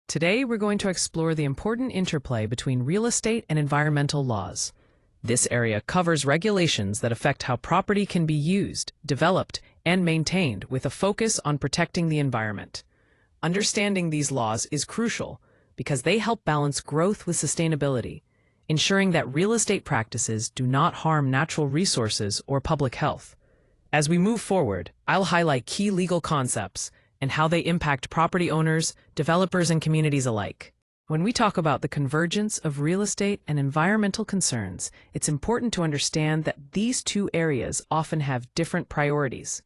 Today, we're going to explore the important interplay between real estate and environmental laws. This area covers regulations that affect how property can be used, developed, and maintained with a focus on protecting the environment. Understanding these laws is crucial because they help balance growth with sustainability, ensuring that real estate practices do not harm natural resources or public health. As we move forward, I'll highlight key legal concepts and how they impact property owners, developers, and communities alike. When we talk about the convergence of real estate and environmental concerns, it's important to understand that these two areas often have different priorities.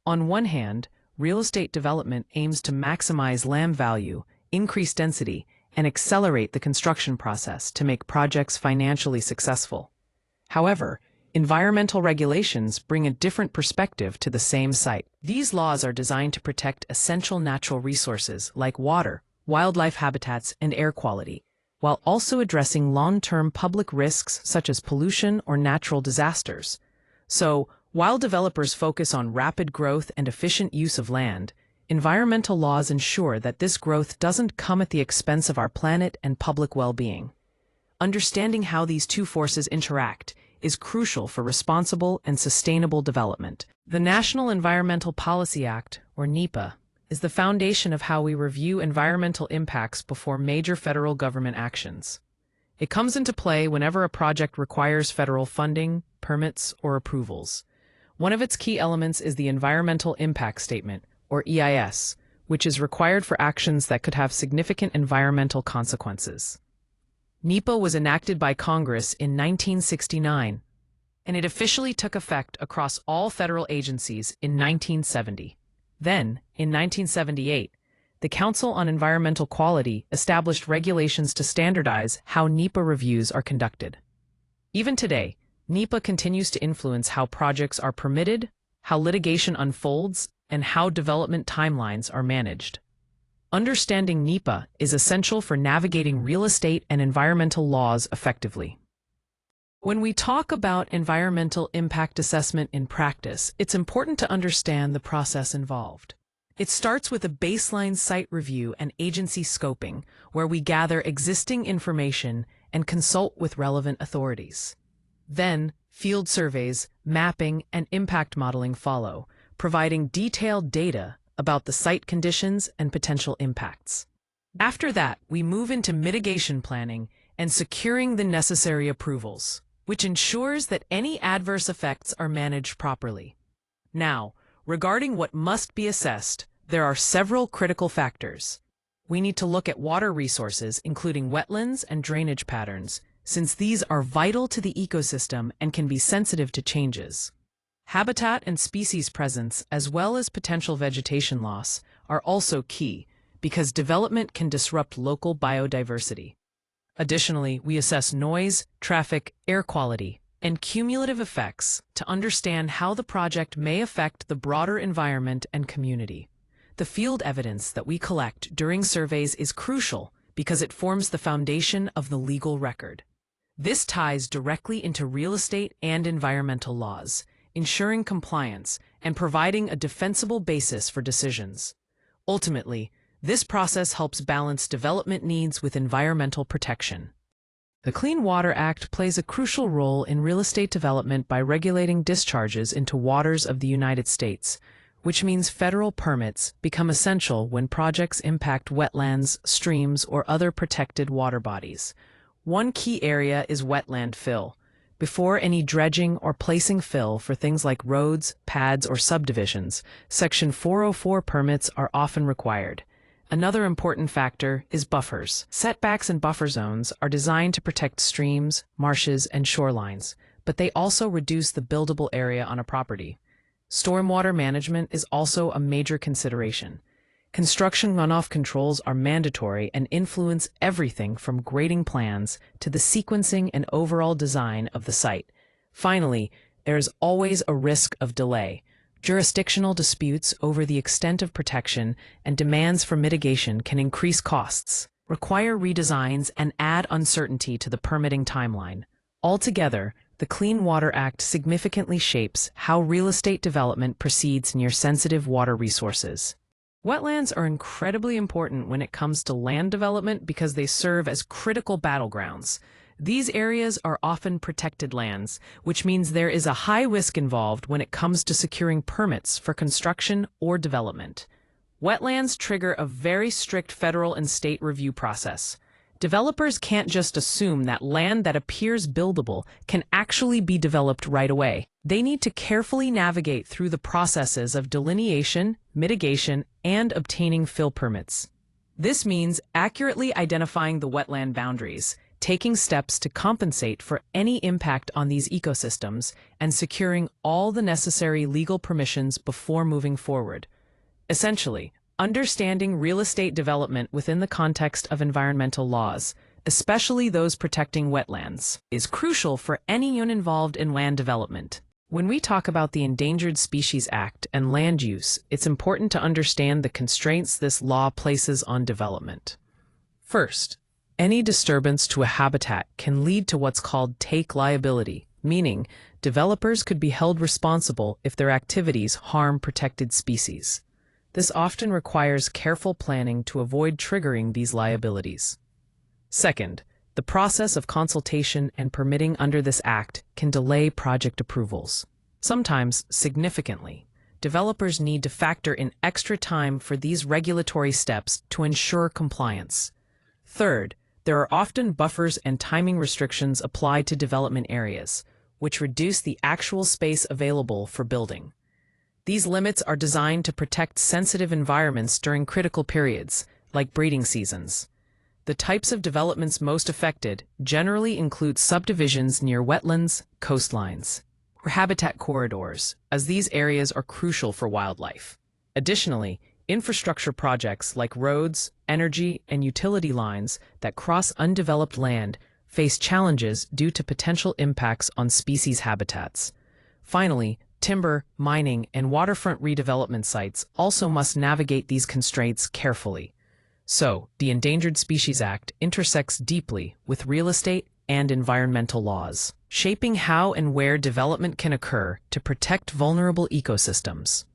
On one hand, real estate development aims to maximize land value, increase density, and accelerate the construction process to make projects financially successful. However, environmental regulations bring a different perspective to the same site. These laws are designed to protect essential natural resources like water, wildlife habitats, and air quality, while also addressing long-term public risks such as pollution or natural disasters. So, while developers focus on rapid growth and efficient use of land, environmental laws ensure that this growth doesn't come at the expense of our planet and public well-being. Understanding how these two forces interact is crucial for responsible and sustainable development. The National Environmental Policy Act, or NEPA, is the foundation of how we review environmental impacts before major federal government actions. It comes into play whenever a project requires federal funding, permits, or approvals. One of its key elements is the Environmental Impact Statement, or EIS, which is required for actions that could have significant environmental consequences. NEPA was enacted by Congress in 1969, and it officially took effect across all federal agencies in 1970. Then, in 1978, the Council on Environmental Quality established regulations to standardize how NEPA reviews are conducted. Even today, NEPA continues to influence how projects are permitted, how litigation unfolds, and how development timelines are managed. Understanding NEPA is essential for navigating real estate and environmental laws effectively. When we talk about environmental impact assessment in practice, it's important to understand the process involved. It starts with a baseline site review and agency scoping, where we gather existing information and consult with relevant authorities. Then, field surveys, mapping, and impact modeling follow, providing detailed data about the site conditions and potential impacts. After that, we move into mitigation planning and securing the necessary approvals, which ensures that any adverse effects are managed properly. Now, regarding what must be assessed, there are several critical factors. We need to look at water resources, including wetlands and drainage patterns, since these are vital to the ecosystem and can be sensitive to changes. Habitat and species presence, as well as potential vegetation loss, are also key because development can disrupt local biodiversity. Additionally, we assess noise, traffic, air quality, and cumulative effects to understand how the project may affect the broader environment and community. The field evidence that we collect during surveys is crucial because it forms the foundation of the legal record. This ties directly into real estate and environmental laws, ensuring compliance and providing a defensible basis for decisions. Ultimately, this process helps balance development needs with environmental protection. The Clean Water Act plays a crucial role in real estate development by regulating discharges into waters of the United States, which means federal permits become essential when projects impact wetlands, streams, or other protected water bodies. One key area is wetland fill. Before any dredging or placing fill for things like roads, pads, or subdivisions, Section 404 permits are often required. Another important factor is buffers. Setbacks and buffer zones are designed to protect streams, marshes, and shorelines, but they also reduce the buildable area on a property. Stormwater management is also a major consideration. Construction runoff controls are mandatory and influence everything from grading plans to the sequencing and overall design of the site. Finally, there is always a risk of delay. Jurisdictional disputes over the extent of protection and demands for mitigation can increase costs, require redesigns, and add uncertainty to the permitting timeline. Altogether, the Clean Water Act significantly shapes how real estate development proceeds near sensitive water resources. Wetlands are incredibly important when it comes to land development because they serve as critical battlegrounds. These areas are often protected lands, which means there is a high risk involved when it comes to securing permits for construction or development. Wetlands trigger a very strict federal and state review process. Developers can't just assume that land that appears buildable can actually be developed right away. They need to carefully navigate through the processes of delineation, mitigation, and obtaining fill permits. This means accurately identifying the wetland boundaries, taking steps to compensate for any impact on these ecosystems, and securing all the necessary legal permissions before moving forward. Essentially, understanding real estate development within the context of environmental laws, especially those protecting wetlands, is crucial for anyone involved in land development. When we talk about the Endangered Species Act and land use, it's important to understand the constraints this law places on development. First, any disturbance to a habitat can lead to what's called take liability, meaning developers could be held responsible if their activities harm protected species. This often requires careful planning to avoid triggering these liabilities. Second, the process of consultation and permitting under this act can delay project approvals. Sometimes, significantly, developers need to factor in extra time for these regulatory steps to ensure compliance. Third, there are often buffers and timing restrictions applied to development areas, which reduce the actual space available for building. These limits are designed to protect sensitive environments during critical periods, like breeding seasons. The types of developments most affected generally include subdivisions near wetlands, coastlines, or habitat corridors, as these areas are crucial for wildlife. Additionally, infrastructure projects like roads, energy, and utility lines that cross undeveloped land face challenges due to potential impacts on species habitats. Finally, timber, mining, and waterfront redevelopment sites also must navigate these constraints carefully. So, the Endangered Species Act intersects deeply with real estate and environmental laws, shaping how and where development can occur to protect vulnerable ecosystems.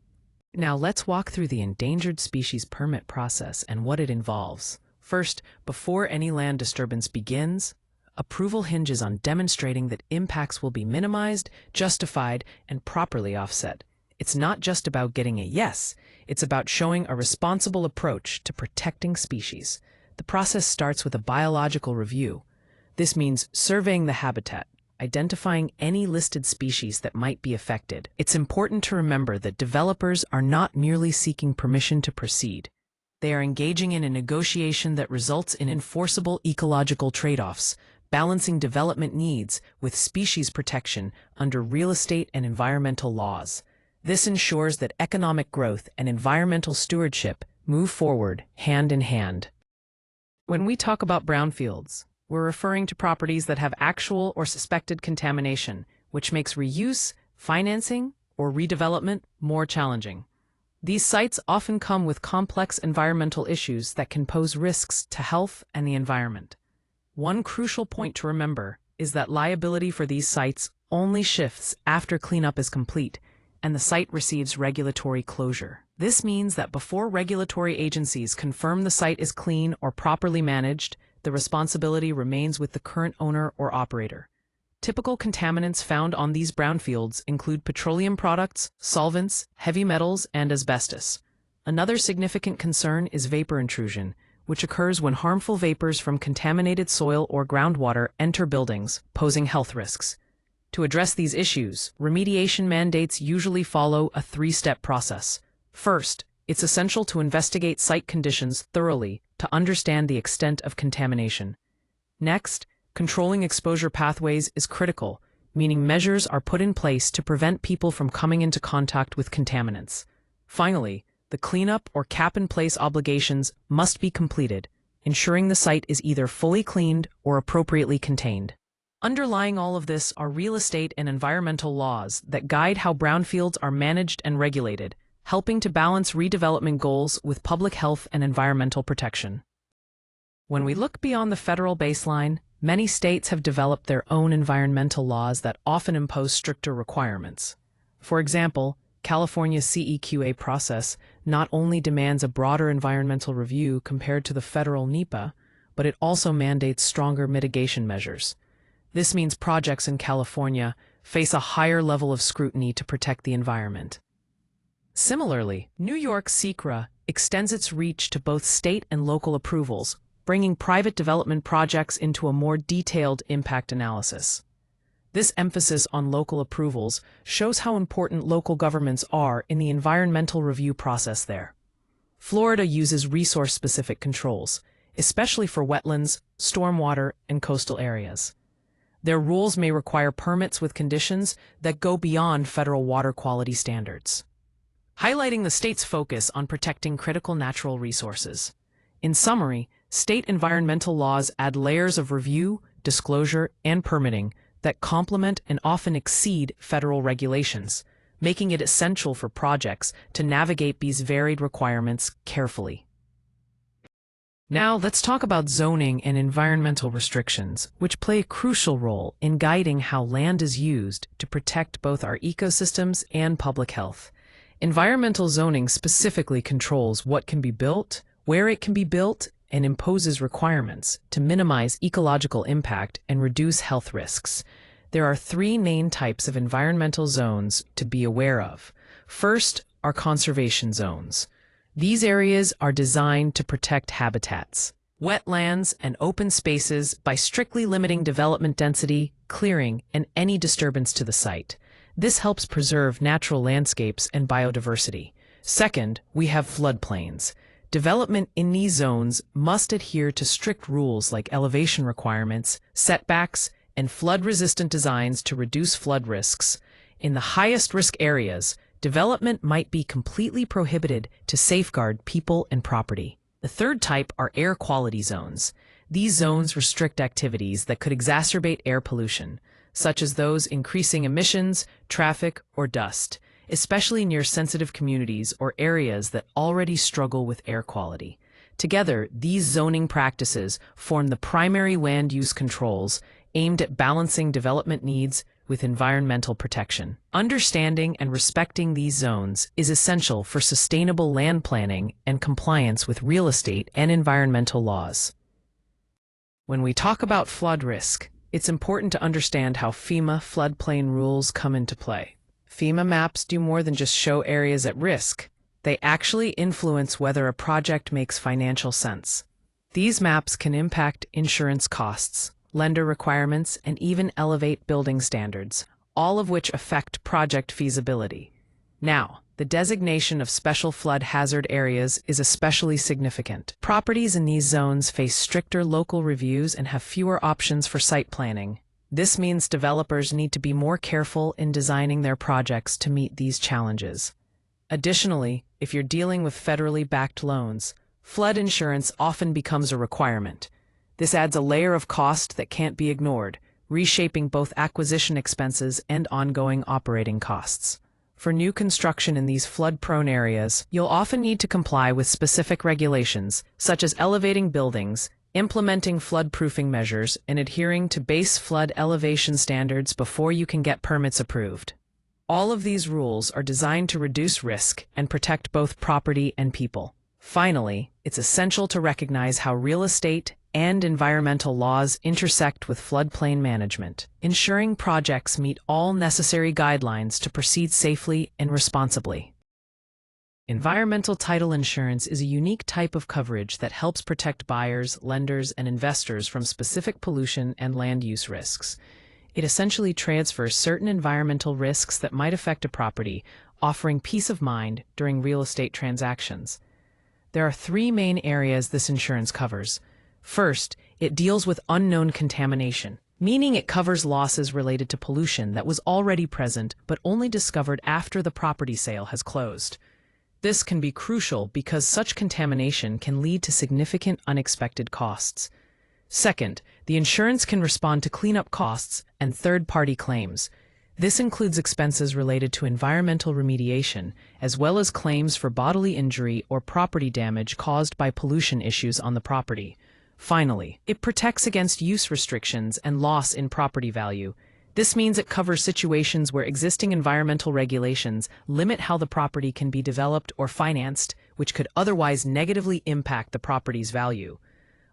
Now let's walk through the endangered species permit process and what it involves. First, before any land disturbance begins, approval hinges on demonstrating that impacts will be minimized, justified, and properly offset. It's not just about getting a yes, it's about showing a responsible approach to protecting species. The process starts with a biological review. This means surveying the habitat, identifying any listed species that might be affected. It's important to remember that developers are not merely seeking permission to proceed. They are engaging in a negotiation that results in enforceable ecological trade-offs, balancing development needs with species protection under real estate and environmental laws. This ensures that economic growth and environmental stewardship move forward hand in hand. When we talk about brownfields, we're referring to properties that have actual or suspected contamination, which makes reuse, financing, or redevelopment more challenging. These sites often come with complex environmental issues that can pose risks to health and the environment. One crucial point to remember is that liability for these sites only shifts after cleanup is complete and the site receives regulatory closure. This means that before regulatory agencies confirm the site is clean or properly managed, the responsibility remains with the current owner or operator. Typical contaminants found on these brownfields include petroleum products, solvents, heavy metals, and asbestos. Another significant concern is vapor intrusion, which occurs when harmful vapors from contaminated soil or groundwater enter buildings, posing health risks. To address these issues, remediation mandates usually follow a three-step process. First, it's essential to investigate site conditions thoroughly to understand the extent of contamination. Next, controlling exposure pathways is critical, meaning measures are put in place to prevent people from coming into contact with contaminants. Finally, the cleanup or cap-in-place obligations must be completed, ensuring the site is either fully cleaned or appropriately contained. Underlying all of this are real estate and environmental laws that guide how brownfields are managed and regulated, helping to balance redevelopment goals with public health and environmental protection. When we look beyond the federal baseline, many states have developed their own environmental laws that often impose stricter requirements. For example, California's CEQA process not only demands a broader environmental review compared to the federal NEPA, but it also mandates stronger mitigation measures. This means projects in California face a higher level of scrutiny to protect the environment. Similarly, New York's SECRA extends its reach to both state and local approvals, bringing private development projects into a more detailed impact analysis. This emphasis on local approvals shows how important local governments are in the environmental review process there. Florida uses resource-specific controls, especially for wetlands, stormwater, and coastal areas. Their rules may require permits with conditions that go beyond federal water quality standards, highlighting the state's focus on protecting critical natural resources. In summary, state environmental laws add layers of review, disclosure, and permitting that complement and often exceed federal regulations, making it essential for projects to navigate these varied requirements carefully. Now, let's talk about zoning and environmental restrictions, which play a crucial role in guiding how land is used to protect both our ecosystems and public health. Environmental zoning specifically controls what can be built, where it can be built, and imposes requirements to minimize ecological impact and reduce health risks. There are three main types of environmental zones to be aware of. First are conservation zones. These areas are designed to protect habitats, wetlands, and open spaces by strictly limiting development density, clearing, and any disturbance to the site. This helps preserve natural landscapes and biodiversity. Second, we have floodplains. Development in these zones must adhere to strict rules like elevation requirements, setbacks, and flood-resistant designs to reduce flood risks. In the highest risk areas, development might be completely prohibited to safeguard people and property. The third type are air quality zones. These zones restrict activities that could exacerbate air pollution, such as those increasing emissions, traffic, or dust, especially near sensitive communities or areas that already struggle with air quality. Together, these zoning practices form the primary land use controls aimed at balancing development needs with environmental protection. Understanding and respecting these zones is essential for sustainable land planning and compliance with real estate and environmental laws. When we talk about flood risk, it's important to understand how FEMA floodplain rules come into play. FEMA maps do more than just show areas at risk. They actually influence whether a project makes financial sense. These maps can impact insurance costs, lender requirements, and even elevate building standards, all of which affect project feasibility. Now, the designation of special flood hazard areas is especially significant. Properties in these zones face stricter local reviews and have fewer options for site planning. This means developers need to be more careful in designing their projects to meet these challenges. Additionally, if you're dealing with federally backed loans, flood insurance often becomes a requirement. This adds a layer of cost that can't be ignored, reshaping both acquisition expenses and ongoing operating costs. For new construction in these flood-prone areas, you'll often need to comply with specific regulations, such as elevating buildings, implementing flood-proofing measures, and adhering to base flood elevation standards before you can get permits approved. All of these rules are designed to reduce risk and protect both property and people. Finally, it's essential to recognize how real estate and environmental laws intersect with floodplain management, ensuring projects meet all necessary guidelines to proceed safely and responsibly. Environmental title insurance is a unique type of coverage that helps protect buyers, lenders, and investors from specific pollution and land use risks. It essentially transfers certain environmental risks that might affect a property, offering peace of mind during real estate transactions. There are three main areas this insurance covers. First, it deals with unknown contamination, meaning it covers losses related to pollution that was already present but only discovered after the property sale has closed. This can be crucial because such contamination can lead to significant unexpected costs. Second, the insurance can respond to cleanup costs and third-party claims. This includes expenses related to environmental remediation, as well as claims for bodily injury or property damage caused by pollution issues on the property. Finally, it protects against use restrictions and loss in property value. This means it covers situations where existing environmental regulations limit how the property can be developed or financed, which could otherwise negatively impact the property's value.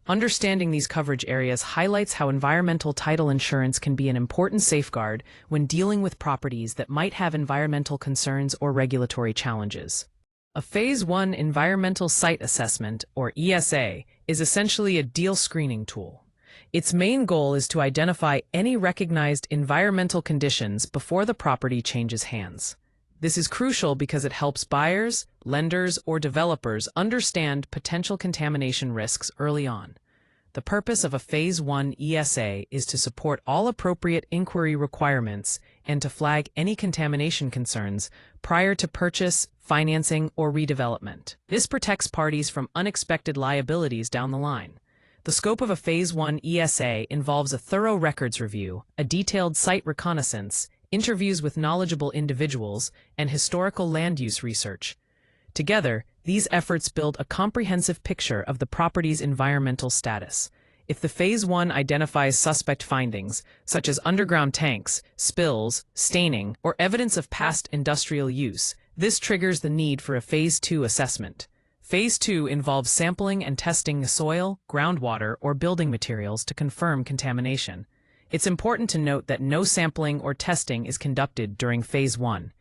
Understanding these coverage areas highlights how environmental title insurance can be an important safeguard when dealing with properties that might have environmental concerns or regulatory challenges. A Phase 1 Environmental Site Assessment, or ESA, is essentially a deal screening tool. Its main goal is to identify any recognized environmental conditions before the property changes hands. This is crucial because it helps buyers, lenders, or developers understand potential contamination risks early on. The purpose of a Phase 1 ESA is to support all appropriate inquiry requirements and to flag any contamination concerns prior to purchase, financing, or redevelopment. This protects parties from unexpected liabilities down the line. The scope of a Phase 1 ESA involves a thorough records review, a detailed site reconnaissance, interviews with knowledgeable individuals, and historical land use research. Together, these efforts build a comprehensive picture of the property's environmental status. If the Phase 1 identifies suspect findings, such as underground tanks, spills, staining, or evidence of past industrial use, this triggers the need for a Phase 2 assessment. Phase 2 involves sampling and testing the soil, groundwater, or building materials to confirm contamination. It's important to note that no sampling or testing is conducted during Phase 1.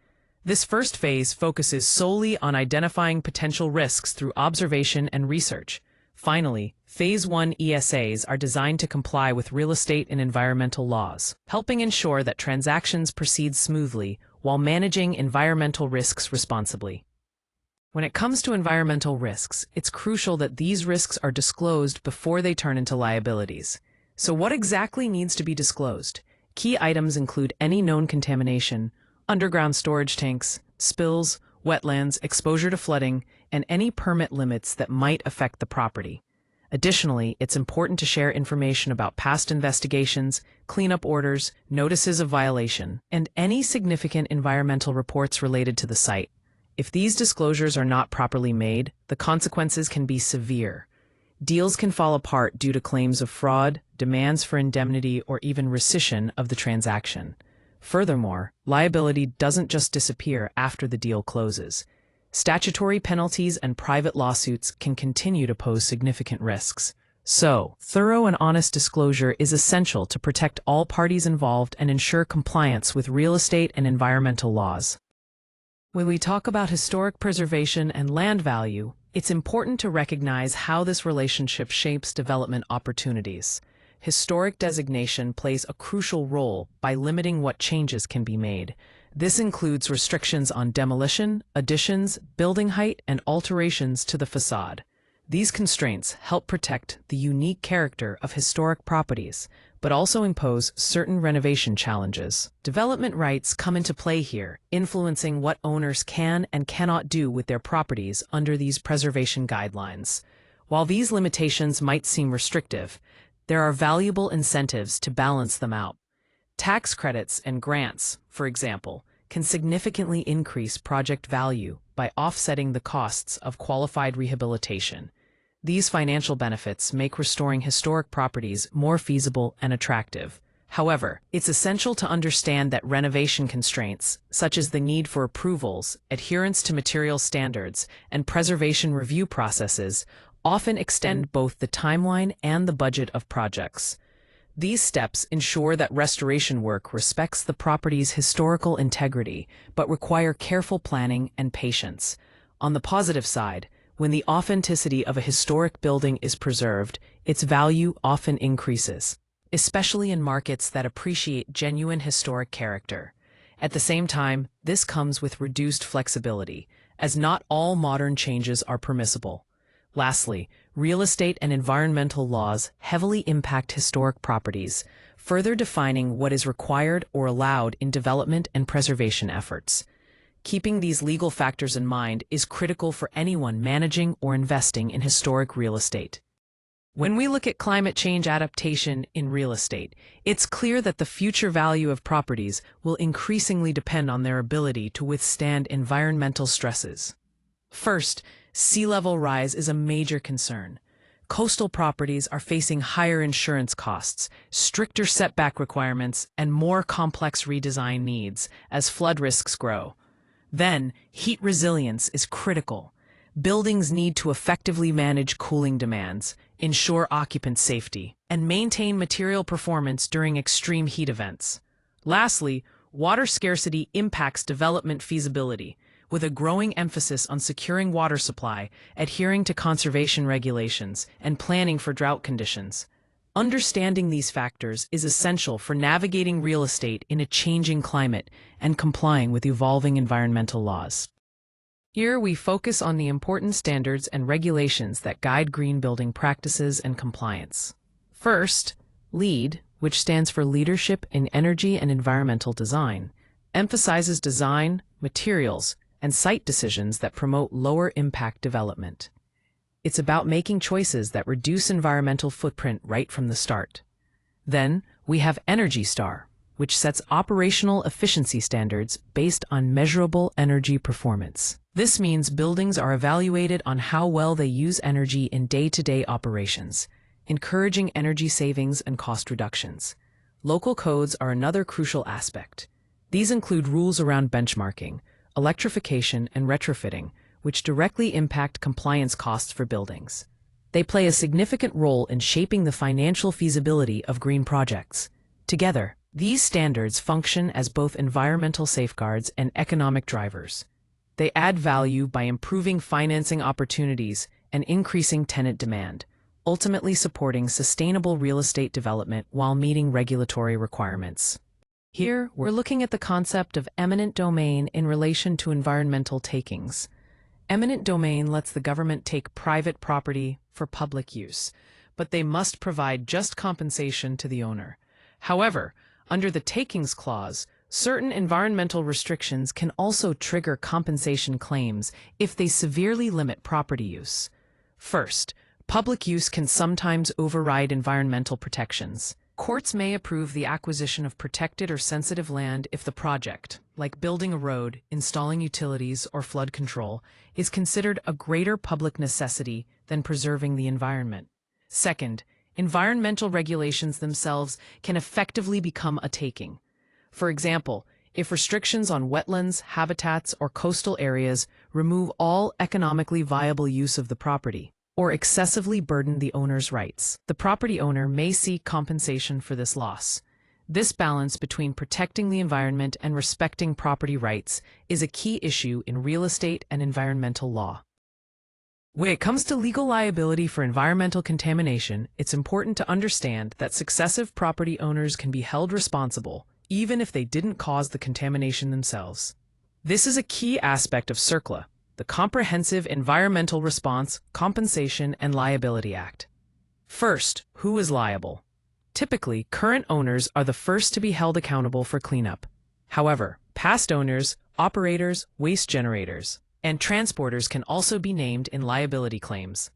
This first phase focuses solely on identifying potential risks through observation and research. Finally, Phase 1 ESAs are designed to comply with real estate and environmental laws, helping ensure that transactions proceed smoothly while managing environmental risks responsibly. When it comes to environmental risks, it's crucial that these risks are disclosed before they turn into liabilities. So what exactly needs to be disclosed? Key items include any known contamination, underground storage tanks, spills, wetlands, exposure to flooding, and any permit limits that might affect the property. Additionally, it's important to share information about past investigations, cleanup orders, notices of violation, and any significant environmental reports related to the site. If these disclosures are not properly made, the consequences can be severe. Deals can fall apart due to claims of fraud, demands for indemnity, or even rescission of the transaction. Furthermore, liability doesn't just disappear after the deal closes. Statutory penalties and private lawsuits can continue to pose significant risks. So, thorough and honest disclosure is essential to protect all parties involved and ensure compliance with real estate and environmental laws. When we talk about historic preservation and land value, it's important to recognize how this relationship shapes development opportunities. Historic designation plays a crucial role by limiting what changes can be made. This includes restrictions on demolition, additions, building height, and alterations to the facade. These constraints help protect the unique character of historic properties, but also impose certain renovation challenges. Development rights come into play here, influencing what owners can and cannot do with their properties under these preservation guidelines. While these limitations might seem restrictive, there are valuable incentives to balance them out. Tax credits and grants, for example, can significantly increase project value by offsetting the costs of qualified rehabilitation. These financial benefits make restoring historic properties more feasible and attractive. However, it's essential to understand that renovation constraints, such as the need for approvals, adherence to material standards, and preservation review processes, often extend both the timeline and the budget of projects. These steps ensure that restoration work respects the property's historical integrity, but require careful planning and patience. On the positive side, when the authenticity of a historic building is preserved, its value often increases, especially in markets that appreciate genuine historic character. At the same time, this comes with reduced flexibility, as not all modern changes are permissible. Lastly, real estate and environmental laws heavily impact historic properties, further defining what is required or allowed in development and preservation efforts. Keeping these legal factors in mind is critical for anyone managing or investing in historic real estate. When we look at climate change adaptation in real estate, it's clear that the future value of properties will increasingly depend on their ability to withstand environmental stresses. First, sea level rise is a major concern. coastal properties are facing higher insurance costs, stricter setback requirements, and more complex redesign needs as flood risks grow. Then, heat resilience is critical. Buildings need to effectively manage cooling demands, ensure occupant safety, and maintain material performance during extreme heat events. Lastly, water scarcity impacts development feasibility, with a growing emphasis on securing water supply, adhering to conservation regulations, and planning for drought conditions. Understanding these factors is essential for navigating real estate in a changing climate and complying with evolving environmental laws. Here we focus on the important standards and regulations that guide green building practices and compliance. First, LEED, which stands for Leadership in Energy and Environmental Design, emphasizes design, materials, and site decisions that promote lower impact development. It's about making choices that reduce environmental footprint right from the start. Then, we have Energy Star, which sets operational efficiency standards based on measurable energy performance. This means buildings are evaluated on how well they use energy in day-to-day operations, encouraging energy savings and cost reductions. Local codes are another crucial aspect. These include rules around benchmarking, electrification, and retrofitting, which directly impact compliance costs for buildings. They play a significant role in shaping the financial feasibility of green projects. Together, these standards function as both environmental safeguards and economic drivers. They add value by improving financing opportunities and increasing tenant demand, ultimately supporting sustainable real estate development while meeting regulatory requirements. Here, we're looking at the concept of eminent domain in relation to environmental takings. Eminent domain lets the government take private property for public use, but they must provide just compensation to the owner. However, under the takings clause, certain environmental restrictions can also trigger compensation claims if they severely limit property use. First, public use can sometimes override environmental protections. Courts may approve the acquisition of protected or sensitive land if the project, like building a road, installing utilities, or flood control, is considered a greater public necessity than preserving the environment. Second, environmental regulations themselves can effectively become a taking. For example, if restrictions on wetlands, habitats, or coastal areas remove all economically viable use of the property, or excessively burden the owner's rights, the property owner may seek compensation for this loss. This balance between protecting the environment and respecting property rights is a key issue in real estate and environmental law. When it comes to legal liability for environmental contamination, it's important to understand that successive property owners can be held responsible even if they didn't cause the contamination themselves. This is a key aspect of CERCLA, the Comprehensive Environmental Response, Compensation, and Liability Act. First, who is liable? Typically, current owners are the first to be held accountable for cleanup. However, past owners, operators, waste generators, and transporters can also be named in liability claims.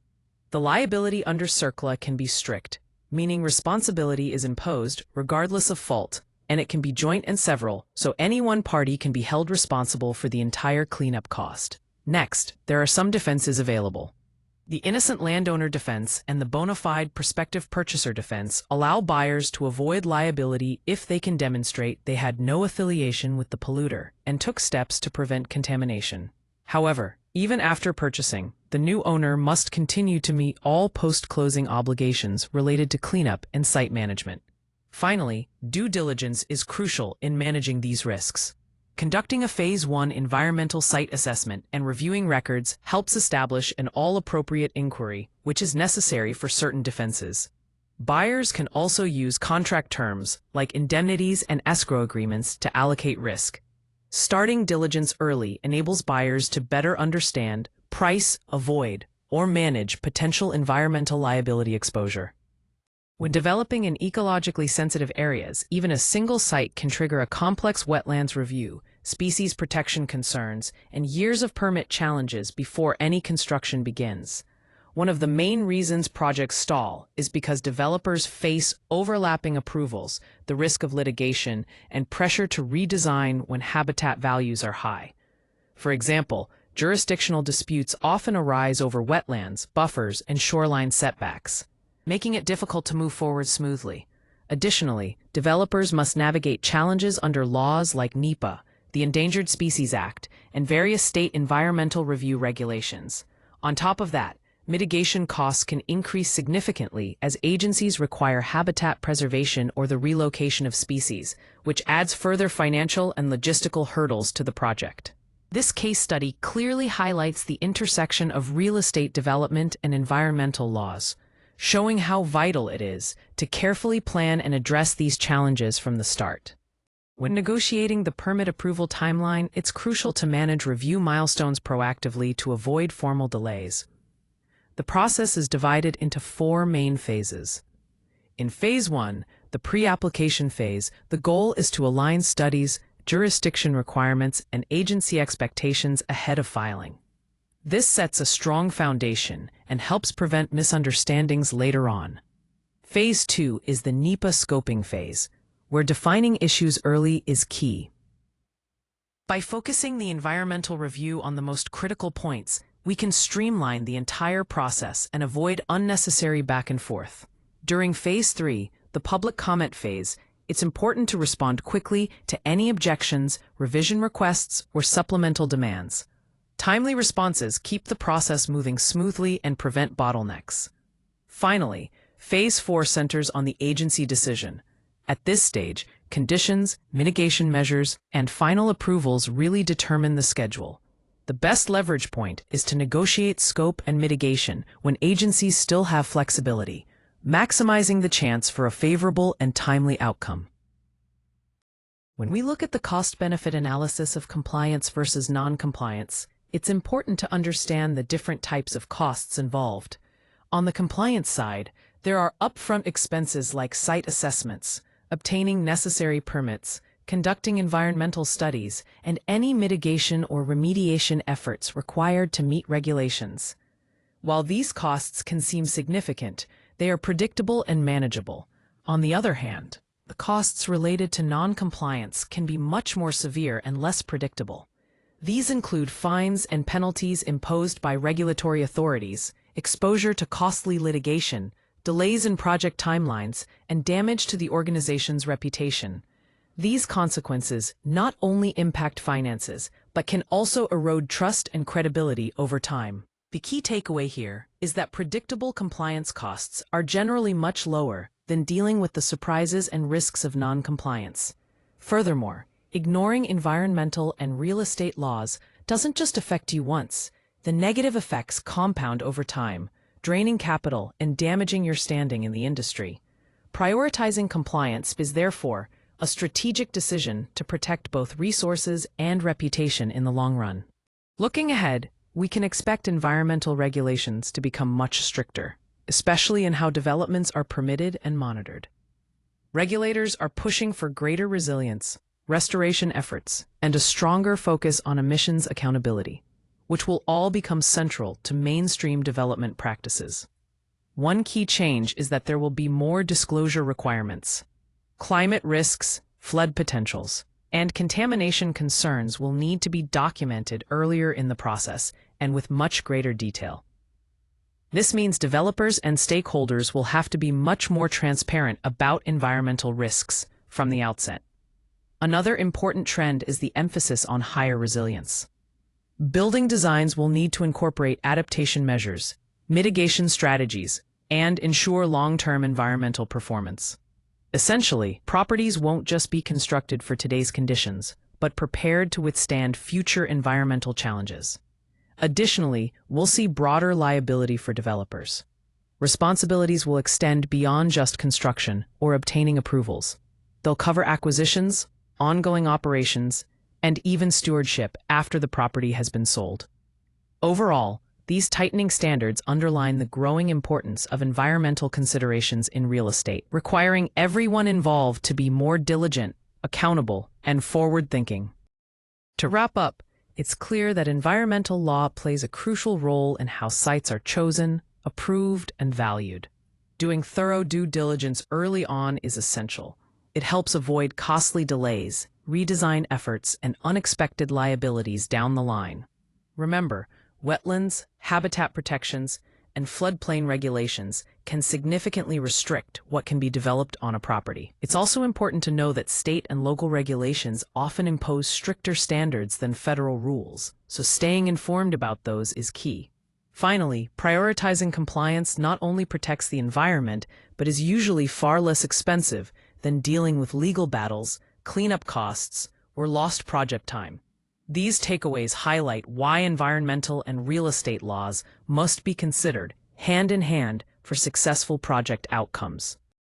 The liability under CERCLA can be strict, meaning responsibility is imposed regardless of fault, and it can be joint and several, so any one party can be held responsible for the entire cleanup cost. Next, there are some defenses available. The innocent landowner defense and the bona fide prospective purchaser defense allow buyers to avoid liability if they can demonstrate they had no affiliation with the polluter and took steps to prevent contamination. However, even after purchasing, the new owner must continue to meet all post-closing obligations related to cleanup and site management. Finally, due diligence is crucial in managing these risks. Conducting a Phase 1 environmental site assessment and reviewing records helps establish an all-appropriate inquiry, which is necessary for certain defenses. Buyers can also use contract terms, like indemnities and escrow agreements, to allocate risk. Starting diligence early enables buyers to better understand, price, avoid, or manage potential environmental liability exposure. When developing in ecologically sensitive areas, even a single site can trigger a complex wetlands review, species protection concerns, and years of permit challenges before any construction begins. One of the main reasons projects stall is because developers face overlapping approvals, the risk of litigation, and pressure to redesign when habitat values are high. For example, jurisdictional disputes often arise over wetlands, buffers, and shoreline setbacks, making it difficult to move forward smoothly. Additionally, developers must navigate challenges under laws like NEPA, the Endangered Species Act, and various state environmental review regulations. On top of that, mitigation costs can increase significantly as agencies require habitat preservation or the relocation of species, which adds further financial and logistical hurdles to the project. This case study clearly highlights the intersection of real estate development and environmental laws, showing how vital it is to carefully plan and address these challenges from the start. When negotiating the permit approval timeline, it's crucial to manage review milestones proactively to avoid formal delays. The process is divided into 4 main phases. In Phase 1, the pre-application phase, the goal is to align studies, jurisdiction requirements, and agency expectations ahead of filing. This sets a strong foundation and helps prevent misunderstandings later on. Phase 2 is the NEPA scoping phase, where defining issues early is key. By focusing the environmental review on the most critical points, we can streamline the entire process and avoid unnecessary back and forth. During Phase 3, the public comment phase, it's important to respond quickly to any objections, revision requests, or supplemental demands. Timely responses keep the process moving smoothly and prevent bottlenecks. Finally, Phase 4 centers on the agency decision. At this stage, conditions, mitigation measures, and final approvals really determine the schedule. The best leverage point is to negotiate scope and mitigation when agencies still have flexibility, maximizing the chance for a favorable and timely outcome. When we look at the cost-benefit analysis of compliance versus non-compliance, it's important to understand the different types of costs involved. On the compliance side, there are upfront expenses like site assessments, obtaining necessary permits, conducting environmental studies, and any mitigation or remediation efforts required to meet regulations. While these costs can seem significant, they are predictable and manageable. On the other hand, the costs related to non-compliance can be much more severe and less predictable. These include fines and penalties imposed by regulatory authorities, exposure to costly litigation, delays in project timelines, and damage to the organization's reputation. These consequences not only impact finances, but can also erode trust and credibility over time. The key takeaway here is that predictable compliance costs are generally much lower than dealing with the surprises and risks of non-compliance. Furthermore, ignoring environmental and real estate laws doesn't just affect you once. The negative effects compound over time, draining capital and damaging your standing in the industry. Prioritizing compliance is therefore a strategic decision to protect both resources and reputation in the long run. Looking ahead, we can expect environmental regulations to become much stricter, especially in how developments are permitted and monitored. Regulators are pushing for greater resilience, restoration efforts, and a stronger focus on emissions accountability, which will all become central to mainstream development practices. One key change is that there will be more disclosure requirements. Climate risks, flood potentials, and contamination concerns will need to be documented earlier in the process and with much greater detail. This means developers and stakeholders will have to be much more transparent about environmental risks from the outset. Another important trend is the emphasis on higher resilience. Building designs will need to incorporate adaptation measures, mitigation strategies, and ensure long-term environmental performance. Essentially, properties won't just be constructed for today's conditions, but prepared to withstand future environmental challenges. Additionally, we'll see broader liability for developers. Responsibilities will extend beyond just construction or obtaining approvals. They'll cover acquisitions, ongoing operations, and even stewardship after the property has been sold. Overall, these tightening standards underline the growing importance of environmental considerations in real estate, requiring everyone involved to be more diligent, accountable, and forward-thinking. To wrap up, it's clear that environmental law plays a crucial role in how sites are chosen, approved, and valued. Doing thorough due diligence early on is essential. It helps avoid costly delays, redesign efforts, and unexpected liabilities down the line. Remember, wetlands, habitat protections, and floodplain regulations can significantly restrict what can be developed on a property. It's also important to know that state and local regulations often impose stricter standards than federal rules, so staying informed about those is key. Finally, prioritizing compliance not only protects the environment, but is usually far less expensive than dealing with legal battles, cleanup costs, or lost project time. These takeaways highlight why environmental and real estate laws must be considered hand in hand for successful project outcomes.